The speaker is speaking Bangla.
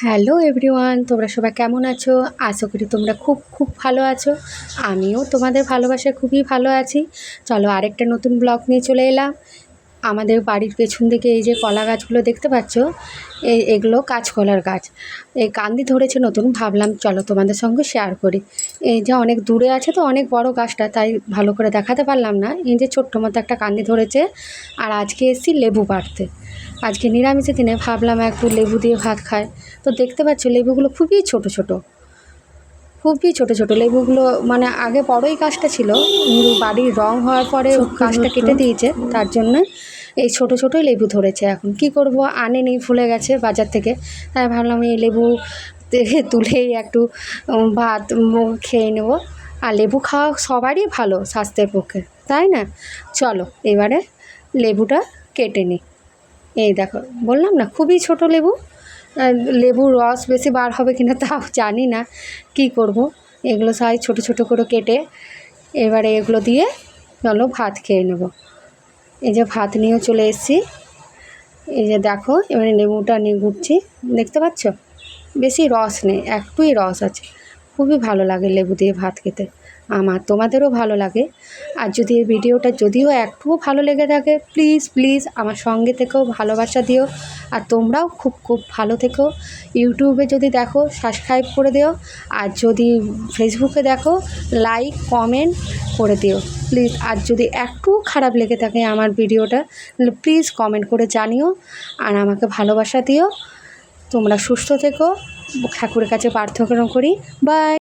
হ্যালো এভরিওয়ান, তোমরা সবাই কেমন আছো? আশা করি তোমরা খুব খুব ভালো আছো। আমিও তোমাদের ভালোবাসায় খুবই ভালো আছি। চলো আরেকটা নতুন ব্লগ নিয়ে চলে এলাম। আমাদের বাড়ির পেছন দিকে এই যে কলা গাছগুলো দেখতে পাচ্ছ, এগুলো কাঁচকলার গাছ। এই কান্দি ধরেছে নতুন, ভাবলাম চলো তোমাদের সঙ্গে শেয়ার করি। এই যে অনেক দূরে আছে তো অনেক বড় গাছটা, তাই ভালো করে দেখাতে পারলাম না। এই যে ছোট্ট মতো একটা কান্দি ধরেছে। আর আজকে এসেছি লেবু পাড়তে। আজকে নিরামিষের দিনে ভাবলাম একটু লেবু দিয়ে ভাত খায়। তো দেখতে পাচ্ছ লেবুগুলো খুবই ছোট ছোট, খুবই ছোট ছোট লেবুগুলো। মানে আগে বড়ই গাছটা ছিল, কিন্তু বাড়ির রং হওয়ার পরে গাছটা কেটে দিয়েছে, তার জন্য এই ছোট ছোটই লেবু ধরেছে। এখন কি করব, আনেনি, ভুলে গেছে বাজার থেকে। তাই ভাবলাম এই লেবু তুলেই একটু ভাত খেয়ে নেব। আর লেবু খাওয়া সবারই ভালো স্বাস্থ্যের পক্ষে, তাই না? চলো এবারে লেবুটা কেটে নিই। এই দেখো, বললাম না খুবই ছোট লেবু। লেবুর রস বেশি বার হবে কিনা তাও জানি না, কি করব। এগুলো সবাই ছোট ছোট করে কেটে এবারে এগুলো দিয়ে চলো ভাত খেয়ে নেব। এই যে ভাত নিয়েও চলে এসেছি। এই যে দেখো, এবারে লেবুটা নিয়ে ঘুরছি, দেখতে পাচ্ছ বেশি রস নেই, একটুই রস আছে। খুবই ভালো লাগে লেবু দিয়ে ভাত খেতে, আমার তোমাদেরও ভালো লাগে। আর যদি এই ভিডিওটা যদিও একটুও ভালো লেগে থাকে, প্লিজ প্লিজ আমার সঙ্গে থেকেও ভালোবাসা দিও। আর তোমরাও খুব খুব ভালো থেকো। ইউটিউবে যদি দেখো সাবস্ক্রাইব করে দিও, আর যদি ফেসবুকে দেখো লাইক কমেন্ট করে দিও প্লিজ। আর যদি একটু খারাপ লেগে থাকে আমার ভিডিওটা, তাহলে প্লিজ কমেন্ট করে জানিও আর আমাকে ভালোবাসা দিও। তোমরা সুস্থ থেকো, ঠাকুরের কাছে প্রার্থনা করি। বাই।